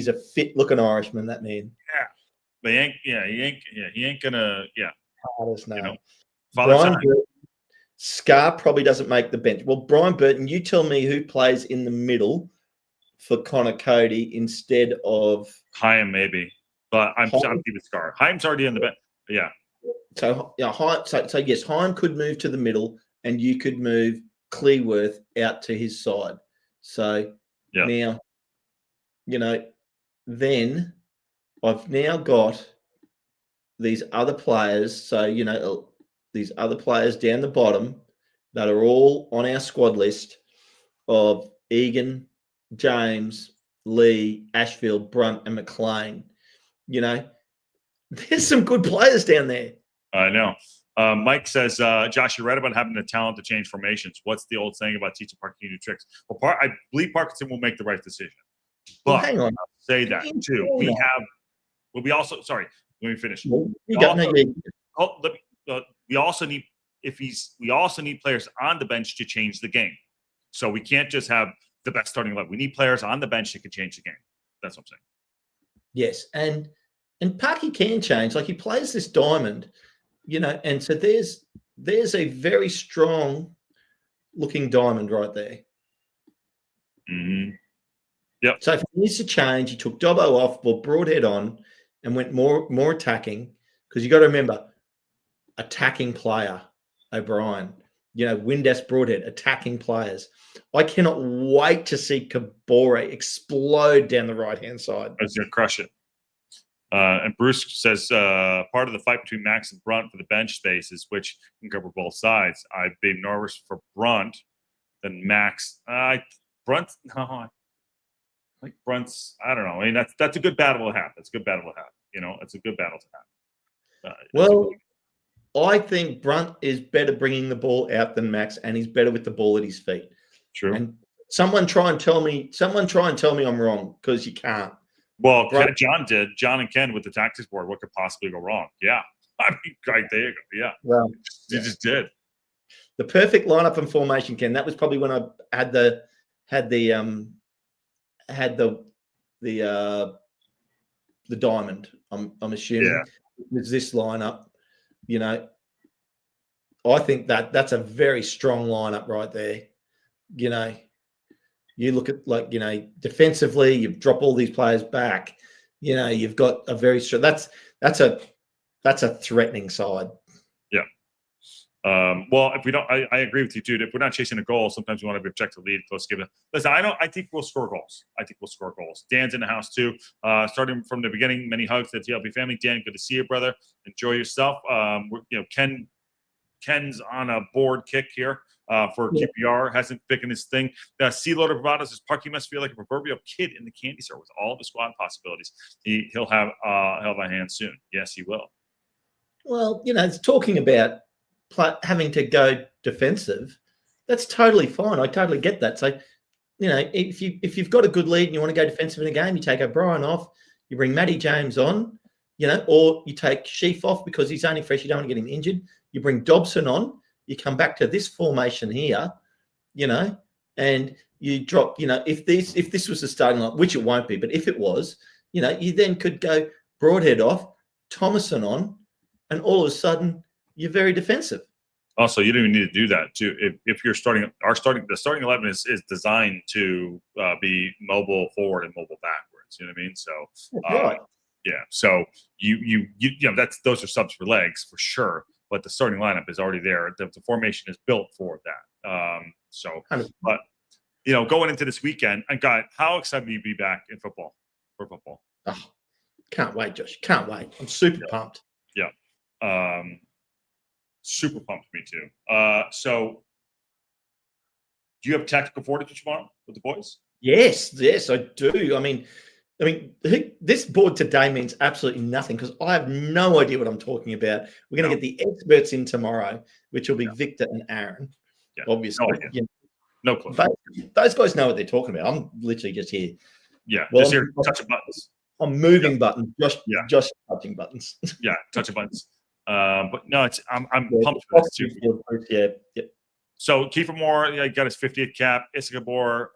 [SPEAKER 2] a fit looking Irishman, that man.
[SPEAKER 1] Yeah. But he ain't gonna
[SPEAKER 2] Brian Burton, Scar probably doesn't make the bench. Well, Brian Burton, you tell me who plays in the middle for Connor Cody instead of
[SPEAKER 1] Chaim, maybe. But I'm keeping Scar. Chaim's already in the bench. Yeah.
[SPEAKER 2] So yes, Chaim could move to the middle, and you could move Clearworth out to his side. So now, then I've now got these other players. So, these other players down the bottom that are all on our squad list of Egan, James, Lee, Ashfield, Brunt, and McLean. There's some good players down there.
[SPEAKER 1] I know. Mike says, Josh, you read about having the talent to change formations. What's the old saying about teaching Parkinson new tricks? Well, I believe Parkinson will make the right decision. But
[SPEAKER 2] Well, hang on.
[SPEAKER 1] I'll say that too. We also, sorry, let me finish. We also need players on the bench to change the game. So we can't just have the best starting 11. We need players on the bench that can change the game. That's what I'm saying.
[SPEAKER 2] Yes, and Parky can change. Like, he plays this diamond, and so there's a very strong looking diamond right there.
[SPEAKER 1] Mm-hmm. Yep.
[SPEAKER 2] So if he needs to change, he took Dobbo off, brought Broadhead on, and went more attacking, because you got to remember, attacking player, O'Brien. Windass, Broadhead, attacking players. I cannot wait to see Kabore explode down the right-hand side.
[SPEAKER 1] He's going to crush it. And Bruce says, part of the fight between Max and Brunt for the bench spaces, which can cover both sides. I'd be nervous for Brunt than Max. Brunt, no, I think Brunt's, I don't know. I mean, that's a good battle to have. It's a good battle to have. It's a good battle to have.
[SPEAKER 2] I think Brunt is better bringing the ball out than Max, and he's better with the ball at his feet.
[SPEAKER 1] True.
[SPEAKER 2] And someone try and tell me I'm wrong, because you can't.
[SPEAKER 1] Well, John and Ken with the tactics board. What could possibly go wrong? Yeah. I mean, right there you go. Yeah.
[SPEAKER 2] Well,
[SPEAKER 1] you just did.
[SPEAKER 2] The perfect lineup and formation, Ken. That was probably when I had the diamond. I'm assuming it was this lineup. I think that's a very strong lineup right there. You look at, defensively, you drop all these players back. You've got a very strong. That's a threatening side.
[SPEAKER 1] Yeah. Well, if we don't, I agree with you, dude. If we're not chasing a goal, sometimes we want to be objective lead, close give it. Listen, I think we'll score goals. Dan's in the house too. Starting from the beginning, many hugs to the TLB family. Dan, good to see you, brother. Enjoy yourself. Ken's on a board kick here for QPR. Hasn't picking his thing. C Loader Bravado says Parky must feel like a proverbial kid in the candy store with all the squad possibilities. He'll have a hand soon. Yes, he will.
[SPEAKER 2] Well, it's talking about having to go defensive. That's totally fine. I totally get that. So, if you've got a good lead and you want to go defensive in a game, you take O'Brien off, you bring Matty James on, or you take Sheaf off because he's only fresh. You don't want to get him injured. You bring Dobson on. You come back to this formation here, and you drop. If this was the starting line, which it won't be, but if it was, you then could go Broadhead off, Thomason on, and all of a sudden you're very defensive.
[SPEAKER 1] Also, you don't even need to do that too. If you're the starting 11 is designed to be mobile forward and mobile backwards. You know what I mean? So,
[SPEAKER 2] right.
[SPEAKER 1] Yeah. So you those are subs for legs for sure. But the starting lineup is already there. The formation is built for that. But going into this weekend, and God, how excited are you to be back in football? For football?
[SPEAKER 2] Oh, can't wait, Josh. Can't wait. I'm super pumped.
[SPEAKER 1] Yeah. Super pumped, me too. So do you have tactical fortitude tomorrow with the boys?
[SPEAKER 2] Yes, I do. I mean, this board today means absolutely nothing because I have no idea what I'm talking about. We're going to get the experts in tomorrow, which will be Victor and Aaron, obviously.
[SPEAKER 1] No clue.
[SPEAKER 2] Those guys know what they're talking about. I'm literally just here.
[SPEAKER 1] Yeah, just here touching buttons.
[SPEAKER 2] I'm moving buttons, just touching buttons.
[SPEAKER 1] Yeah, touching buttons. But no, I'm pumped for this too.
[SPEAKER 2] Yeah.
[SPEAKER 1] So Kiefer Moore got his 50th cap. Iskabor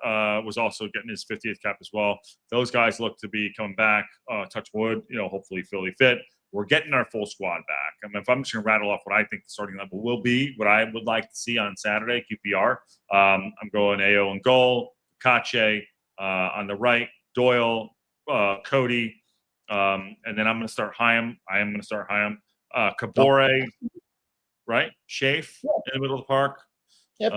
[SPEAKER 1] was also getting his 50th cap as well. Those guys look to be coming back. Touch wood, hopefully fully fit. We're getting our full squad back. I mean, if I'm just going to rattle off what I think the starting level will be, what I would like to see on Saturday, QPR. I'm going AO in goal, Kache on the right, Doyle, Cody, and then I'm going to start Hyam. I am going to start Hyam. Kabore, right? Shafe in the middle of the park.
[SPEAKER 2] Yep.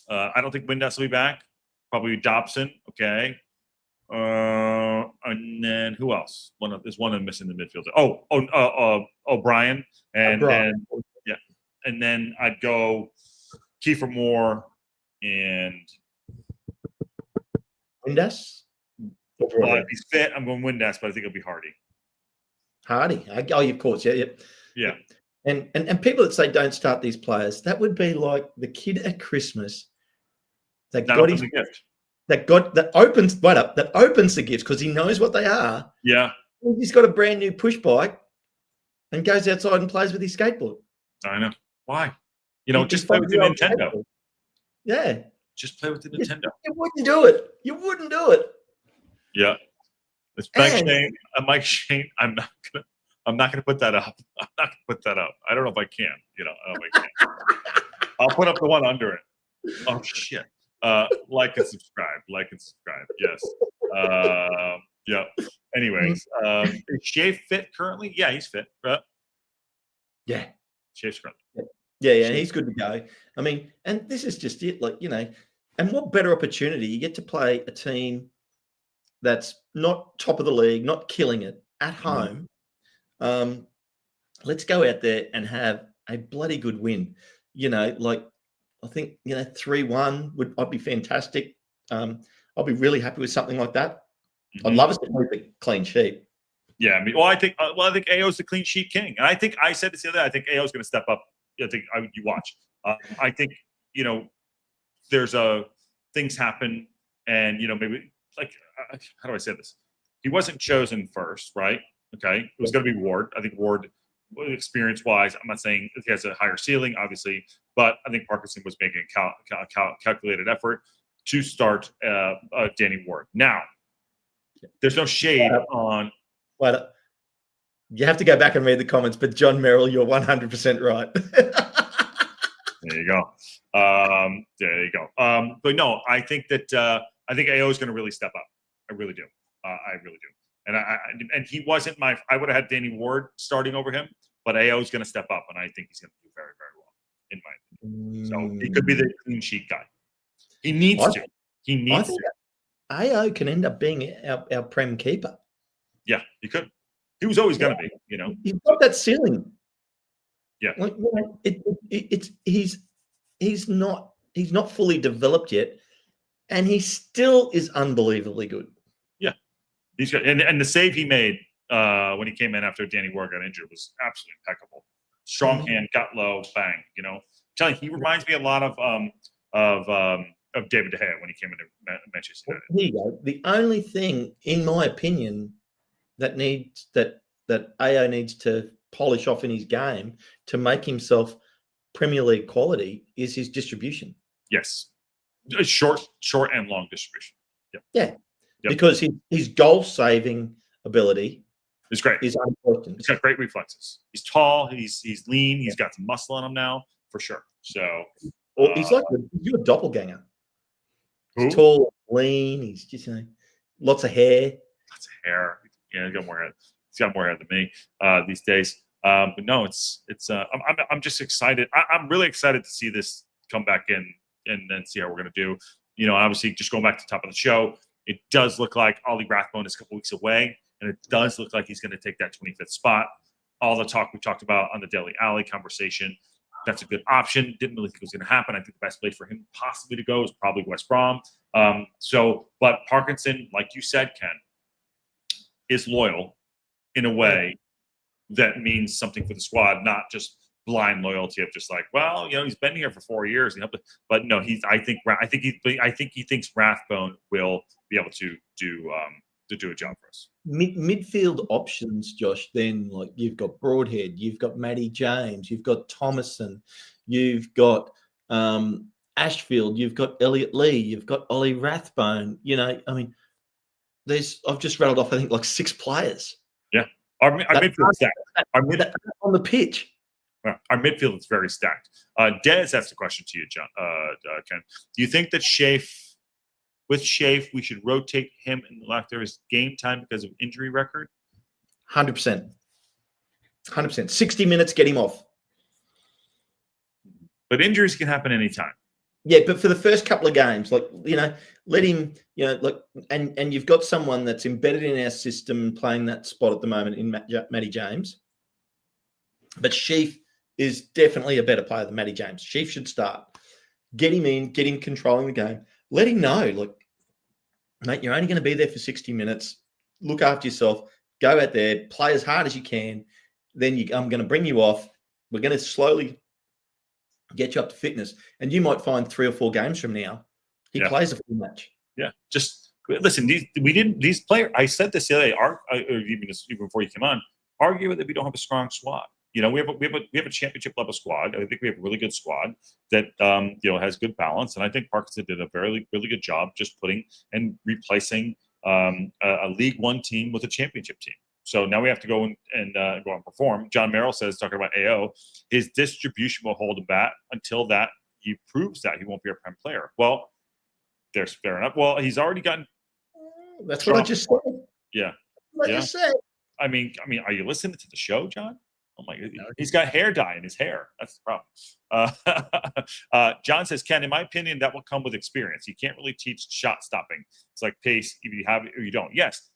[SPEAKER 1] I don't think Windass will be back. Probably Dobson. Okay. And then who else? There's one I'm missing the midfielder. O'Brien, and
[SPEAKER 2] O'Brien.
[SPEAKER 1] yeah, and then I'd go Kiefer Moore and
[SPEAKER 2] Windass.
[SPEAKER 1] well, if he's fit, I'm going Windass, but I think it'll be Hardy.
[SPEAKER 2] Hardy. Oh, of course, yeah.
[SPEAKER 1] Yeah.
[SPEAKER 2] And people that say don't start these players, that would be like the kid at Christmas that got his
[SPEAKER 1] gift.
[SPEAKER 2] That opens the gifts because he knows what they are.
[SPEAKER 1] Yeah.
[SPEAKER 2] He's got a brand new push bike and goes outside and plays with his skateboard.
[SPEAKER 1] I know. Why? Just play with the Nintendo.
[SPEAKER 2] Skateboard. Yeah.
[SPEAKER 1] Just play with the Nintendo.
[SPEAKER 2] You wouldn't do it. You wouldn't do it.
[SPEAKER 1] Yeah. It's Mike Shane. I'm not gonna put that up. I'm not gonna put that up. I don't know if I can. I don't know if I can. I'll put up the one under it. Oh shit. Like and subscribe. Yes. Yeah. Anyways, is Shea fit currently? Yeah, he's fit.
[SPEAKER 2] Yeah.
[SPEAKER 1] Shea's currently.
[SPEAKER 2] Yeah, he's good to go. I mean, and this is just it. And what better opportunity? You get to play a team that's not top of the league, not killing it at home. Let's go out there and have a bloody good win. I think 3-1 I'd be fantastic. I'll be really happy with something like that. Mm-hmm. I'd love us to keep a clean sheet.
[SPEAKER 1] Yeah, I think AO's the clean sheet king, and I think I said this the other day. I think AO's going to step up. I think you watch. I think there's things happen, and maybe how do I say this? He wasn't chosen first, right? Okay, it was going to be Ward. I think Ward, experience-wise, I'm not saying he has a higher ceiling, obviously, but I think Parkinson was making a calculated effort to start Danny Ward. Now, there's no shade on.
[SPEAKER 2] But you have to go back and read the comments. But John Merrill, you're 100% right.
[SPEAKER 1] There you go. But no, I think that I think AO is going to really step up. I really do. I really do. And he wasn't I would have had Danny Ward starting over him, but AO is going to step up, and I think he's going to do very, very well, in my opinion. So he could be the clean sheet guy. He needs to. I think
[SPEAKER 2] AO can end up being our prem keeper.
[SPEAKER 1] Yeah, he could. He was always going to be.
[SPEAKER 2] He's got that ceiling.
[SPEAKER 1] Yeah.
[SPEAKER 2] He's not fully developed yet, and he still is unbelievably good.
[SPEAKER 1] Yeah, he's good. And the save he made when he came in after Danny Ward got injured was absolutely impeccable. Strong hand, got low, bang. Telling he reminds me a lot of David De Gea when he came into Manchester United.
[SPEAKER 2] Here you go. The only thing, in my opinion, that AO needs to polish off in his game to make himself Premier League quality is his distribution.
[SPEAKER 1] Yes, short and long distribution.
[SPEAKER 2] Yeah. Because his goal saving ability
[SPEAKER 1] is great.
[SPEAKER 2] Is unquestioned.
[SPEAKER 1] He's got great reflexes. He's tall. He's lean. He's got some muscle on him now for sure. So
[SPEAKER 2] he's like you're a doppelganger.
[SPEAKER 1] Who?
[SPEAKER 2] He's tall, lean. He's just lots of hair.
[SPEAKER 1] Lots of hair. Yeah, he's got more hair. He's got more hair than me these days. But no, it's. I'm just excited. I'm really excited to see this come back in and then see how we're going to do. Obviously, just going back to the top of the show, it does look like Ollie Rathbone is a couple weeks away, and it does look like he's going to take that 25th spot. All the talk we talked about on the Dele Alli conversation, that's a good option. Didn't really think it was going to happen. I think the best place for him possibly to go is probably West Brom. But Parkinson, like you said, Ken, is loyal in a way that means something for the squad, not just blind loyalty of just he's been here for 4 years. But no, I think he thinks Rathbone will be able to do a job for us.
[SPEAKER 2] Midfield options, Josh. Then you've got Broadhead, you've got Matty James, you've got Thomason, you've got Ashfield, you've got Elliot Lee, you've got Ollie Rathbone. I've just rattled off, I think, 6 players.
[SPEAKER 1] Yeah. Our midfield stacked.
[SPEAKER 2] On the pitch.
[SPEAKER 1] Our midfield is very stacked. Des asked a question to you, John, Ken. Do you think that with Shafe, we should rotate him in the left there is game time because of injury record?
[SPEAKER 2] 100%. 60 minutes, get him off.
[SPEAKER 1] But injuries can happen anytime.
[SPEAKER 2] Yeah, but for the first couple of games, like, let him, and you've got someone that's embedded in our system playing that spot at the moment in Matty James. But Sheaf is definitely a better player than Matty James. Sheaf should start. Get him in, get him controlling the game. Let him know, look, mate, you're only going to be there for 60 minutes. Look after yourself. Go out there, play as hard as you can. Then I'm going to bring you off. We're going to slowly get you up to fitness. And you might find 3 or 4 games from now, he plays a full match.
[SPEAKER 1] Yeah. Just listen, these players, I said this the other day, or even before you came on, argue that we don't have a strong squad. We have a championship level squad. I think we have a really good squad that has good balance. And I think Parkinson did a really, really good job just putting and replacing a League One team with a championship team. So now we have to go and go and perform. John Merrill says, talking about AO, his distribution will hold him back until that he proves that he won't be a prime player. Well, there's fair enough. Well, he's already gotten.
[SPEAKER 2] That's what I just said.
[SPEAKER 1] Yeah.
[SPEAKER 2] What I just said.
[SPEAKER 1] I mean, are you listening to the show, John? Oh my God, he's got hair dye in his hair. That's the problem. John says, Ken, in my opinion, that will come with experience. You can't really teach shot stopping. It's like pace, either you have it or you don't. Yes,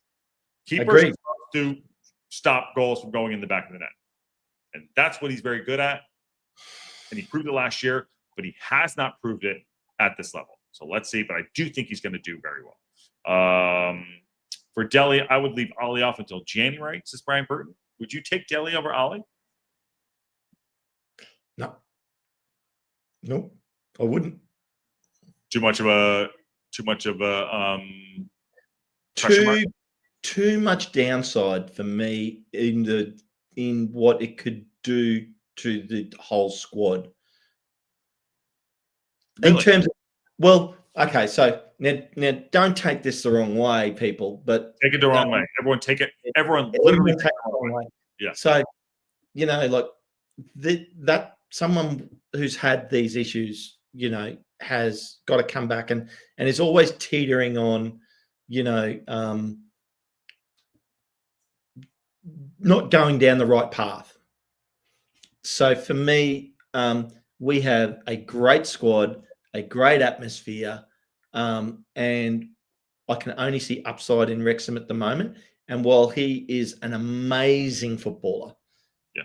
[SPEAKER 1] keepers to stop goals from going in the back of the net, and that's what he's very good at. And he proved it last year, but he has not proved it at this level. So let's see. But I do think he's going to do very well. For Delhi, I would leave Ollie off until January, says Brian Burton. Would you take Delhi over Ollie?
[SPEAKER 2] No, I wouldn't.
[SPEAKER 1] Too much of a
[SPEAKER 2] too much downside for me in what it could do to the whole squad. Really? In terms of, okay, so now don't take this the wrong way, people, but
[SPEAKER 1] take it the wrong way. Everyone take it. Everyone literally take it the wrong way. Yeah.
[SPEAKER 2] So, that someone who's had these issues, has got to come back and is always teetering on, not going down the right path. So for me, we have a great squad, a great atmosphere, and I can only see upside in Wrexham at the moment. And while he is an amazing footballer,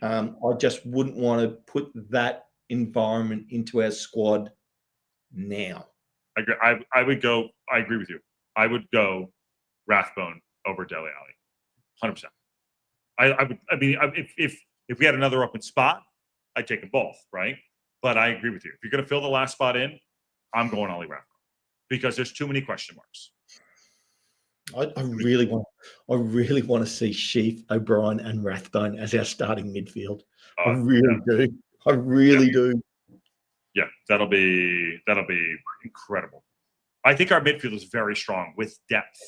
[SPEAKER 2] I just wouldn't want to put that environment into our squad now.
[SPEAKER 1] I would go. I agree with you. I would go Rathbone over Dele Alli, 100%. I would. I mean, if we had another open spot, I'd take them both, right? But I agree with you. If you're going to fill the last spot in, I'm going Ollie Rathbone because there's too many question marks.
[SPEAKER 2] I really want to see Sheaf, O'Brien, and Rathbone as our starting midfield. I really do. I really do.
[SPEAKER 1] Yeah, that'll be incredible. I think our midfield is very strong with depth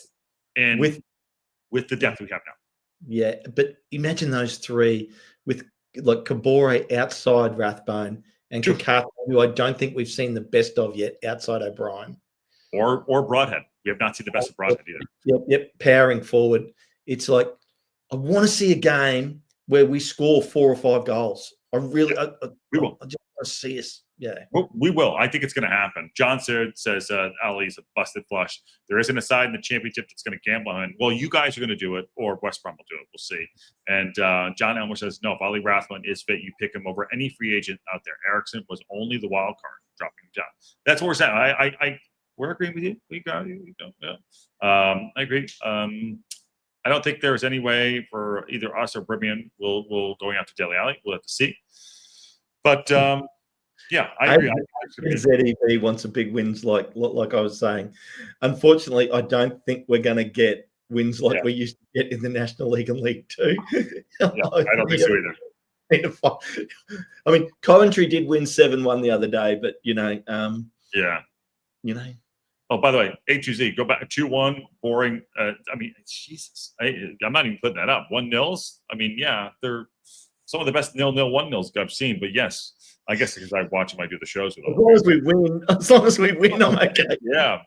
[SPEAKER 1] and with the depth we have now.
[SPEAKER 2] Yeah, but imagine those three with like Kabore outside Rathbone and Kakata, who I don't think we've seen the best of yet outside O'Brien.
[SPEAKER 1] Or Broadhead. We have not seen the best of Broadhead either.
[SPEAKER 2] Yep. Powering forward. It's like, I want to see a game where we score 4 or 5 goals. We will. I just want to see us. Yeah.
[SPEAKER 1] We will. I think it's going to happen. John says Ali's a busted flush. There isn't a side in the championship that's going to gamble on. Well, you guys are going to do it, or West Brom will do it. We'll see. And John Elmer says, no, if Ollie Rathbone is fit, you pick him over any free agent out there. Erickson was only the wild card, dropping him down. That's what we're saying. We're agreeing with you. We got you. We don't. Yeah. I agree. I don't think there's any way for either us or Brimian will going out to Dele Alli. We'll have to see. But yeah, I agree.
[SPEAKER 2] ZEB wants a big wins, like I was saying. Unfortunately, I don't think we're going to get wins like we used to get in the National League and League Two.
[SPEAKER 1] I don't think so either.
[SPEAKER 2] I mean, Coventry did win 7-1 the other day, but
[SPEAKER 1] Oh, by the way, A2Z, go back 2-1, boring. I mean, Jesus, I'm not even putting that up. 1-0s. I mean, they're some of the best 0-0 1-0s I've seen. But yes, I guess because I watch them, I do the shows with them.
[SPEAKER 2] As long as we win, I'm okay.
[SPEAKER 1] Yeah.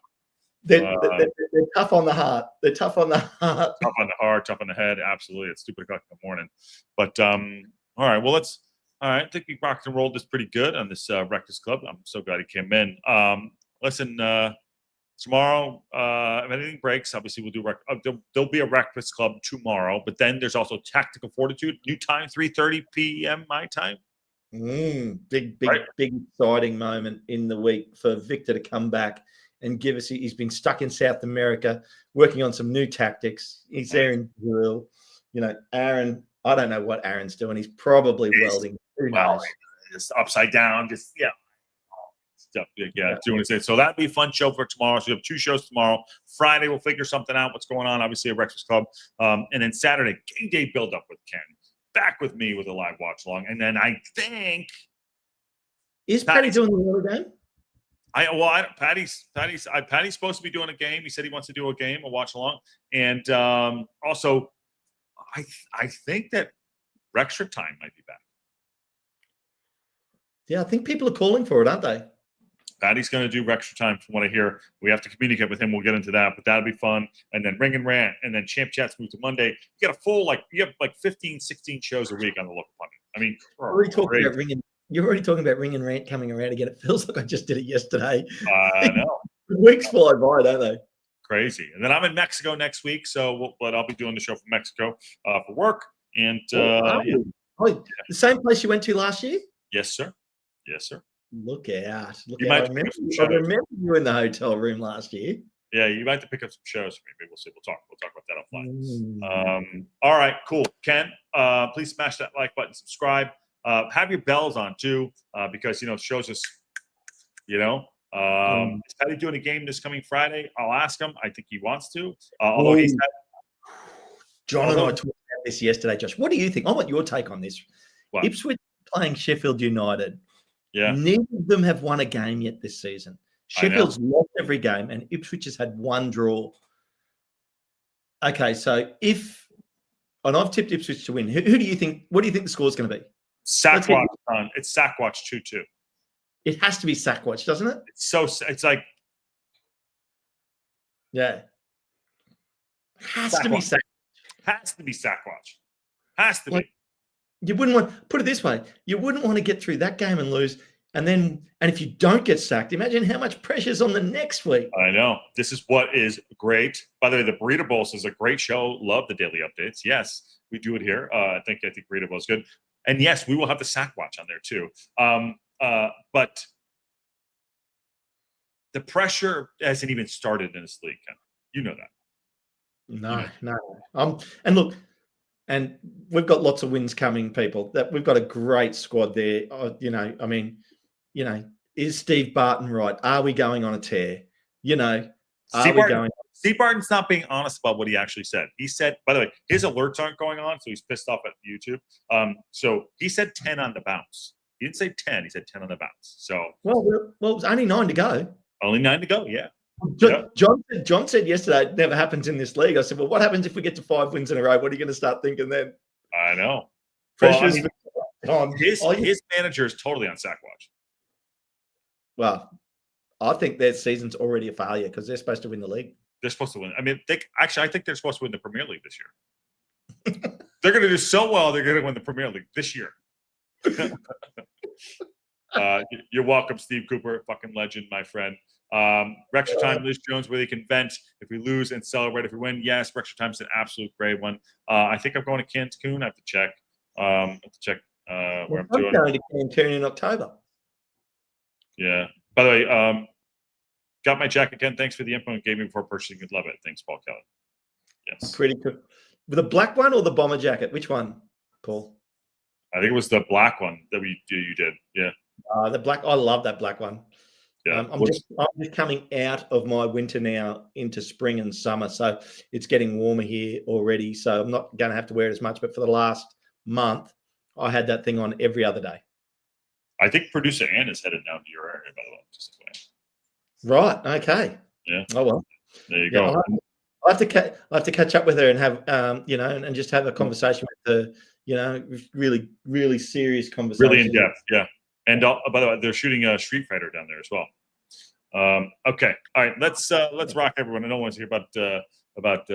[SPEAKER 2] They're tough on the heart. They're tough on the heart.
[SPEAKER 1] Tough on the heart, tough on the head. Absolutely. It's 2:00 in the morning. But all right, well, let's All right, I think we rocked and rolled this pretty good on this Breakfast Club. I'm so glad he came in. Listen, tomorrow, if anything breaks, obviously we'll do there'll be a Breakfast Club tomorrow, but then there's also Tactical Fortitude, new time, 3:30 p.m. my time.
[SPEAKER 2] Big
[SPEAKER 1] Right.
[SPEAKER 2] exciting moment in the week for Victor to come back and give us. He's been stuck in South America working on some new tactics. He's there in drill. Aaron, I don't know what Aaron's doing. He's probably welding. Who knows?
[SPEAKER 1] Just upside down, just stuff. Doing it. So that'd be a fun show for tomorrow. So we have 2 shows tomorrow. Friday, we'll figure something out. What's going on? Obviously, at Breakfast Club, and then Saturday, game day build up with Ken. Back with me with a live watch along, and then I think
[SPEAKER 2] is Paddy doing the other game?
[SPEAKER 1] Patty's supposed to be doing a game. He said he wants to do a game, a watch along, and also I think that Wrexham time might be back.
[SPEAKER 2] Yeah, I think people are calling for it, aren't they?
[SPEAKER 1] Patty's going to do Wrexham time from what I hear. We have to communicate with him. We'll get into that, but that'll be fun. And then Ring and Rant, and then Champ Chats move to Monday. You got a full, you have 15, 16 shows a week on the Local Pundit. I mean,
[SPEAKER 2] you're already talking about Ring and Rant coming around again. It feels like I just did it yesterday.
[SPEAKER 1] I know.
[SPEAKER 2] Weeks fly by, don't they?
[SPEAKER 1] Crazy. And then I'm in Mexico next week, but I'll be doing the show from Mexico for work. And
[SPEAKER 2] the same place you went to last year?
[SPEAKER 1] Yes, sir. Yes, sir.
[SPEAKER 2] Look out. I remember you in the hotel room last year.
[SPEAKER 1] Yeah, you might have to pick up some shows for me. Maybe we'll see. We'll talk about that offline. All right, cool. Ken, please smash that like button, subscribe. Have your bells on too, because it shows us, is Patty doing a game this coming Friday? I'll ask him. I think he wants to. Although he said
[SPEAKER 2] John and I talked about this yesterday, Josh. What do you think? I want your take on this.
[SPEAKER 1] What?
[SPEAKER 2] Ipswich playing Sheffield United.
[SPEAKER 1] Yeah.
[SPEAKER 2] Neither of them have won a game yet this season. Sheffield's lost every game, and Ipswich has had 1 draw. Okay, so I've tipped Ipswich to win. Who do you think? What do you think the score is going to be?
[SPEAKER 1] Sackwatch on. It's Sackwatch 2-2.
[SPEAKER 2] It has to be Sackwatch, doesn't it?
[SPEAKER 1] It's like,
[SPEAKER 2] yeah. Has to be Sackwatch.
[SPEAKER 1] Has to be Sackwatch. Has to be.
[SPEAKER 2] You wouldn't want, put it this way, you wouldn't want to get through that game and lose. And if you don't get sacked, imagine how much pressure's on the next week.
[SPEAKER 1] I know. This is what is great. By the way, the Burrito Bowls is a great show. Love the daily updates. Yes, we do it here. I think Burrito Bowl is good. And yes, we will have the Sackwatch on there too. But the pressure hasn't even started in this league, Ken. You know that.
[SPEAKER 2] No. And look, and we've got lots of wins coming, people. That we've got a great squad there. Is Steve Barton right? Are we going on a tear?
[SPEAKER 1] Steve Barton's not being honest about what he actually said. He said, by the way, his alerts aren't going on, so he's pissed off at YouTube. So he said 10 on the bounce. He didn't say 10. He said 10 on the bounce. So
[SPEAKER 2] well, it was only 9 to go.
[SPEAKER 1] Only 9 to go. Yeah.
[SPEAKER 2] John said yesterday, it never happens in this league. I said, well, what happens if we get to 5 wins in a row? What are you going to start thinking then?
[SPEAKER 1] I know.
[SPEAKER 2] Pressure's
[SPEAKER 1] his manager is totally on Sackwatch.
[SPEAKER 2] Well, I think their season's already a failure because they're supposed to win the league.
[SPEAKER 1] They're supposed to win. I mean, I think they're supposed to win the Premier League this year. They're going to do so well. They're going to win the Premier League this year. You're welcome, Steve Cooper, fucking legend, my friend. Wrexham time, Liz Jones, where they can vent if we lose and celebrate if we win. Yes, Wrexham time's an absolute great one. I think I'm going to Cancun. I have to check. Where I'm doing.
[SPEAKER 2] Going to Cancun in October.
[SPEAKER 1] Yeah. By the way, got my jacket, Ken. Thanks for the info and gave me before purchasing. You'd love it. Thanks, Paul Kelly. Yes.
[SPEAKER 2] Pretty good. The black one or the bomber jacket? Which one, Paul?
[SPEAKER 1] I think it was the black one that you did. Yeah.
[SPEAKER 2] The black. I love that black one.
[SPEAKER 1] Yeah.
[SPEAKER 2] I'm just coming out of my winter now into spring and summer, so it's getting warmer here already. So I'm not going to have to wear it as much. But for the last month, I had that thing on every other day.
[SPEAKER 1] I think producer Ann is headed down to your area, by the way. Just
[SPEAKER 2] right. Okay.
[SPEAKER 1] Yeah.
[SPEAKER 2] Oh well.
[SPEAKER 1] There you go.
[SPEAKER 2] I have to catch up with her and have and just have a conversation with her. Really, really serious conversation.
[SPEAKER 1] Really in depth. Yeah. And by the way, they're shooting a Street Fighter down there as well. Okay. All right. Let's rock, everyone. I don't want to hear about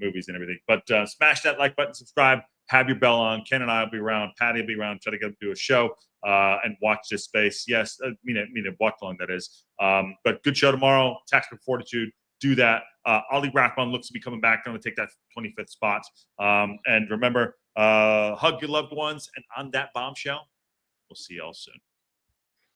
[SPEAKER 1] movies and everything, but smash that like button, subscribe. have your bell on. Ken and I will be around. Patty will be around. Try to get him to do a show and watch this space. Yes, I mean watch long that is. But good show tomorrow. Tactical Fortitude. Do that. Ollie Rathbone looks to be coming back. Going to take that 25th spot. And remember, hug your loved ones. And on that bombshell, we'll see y'all soon.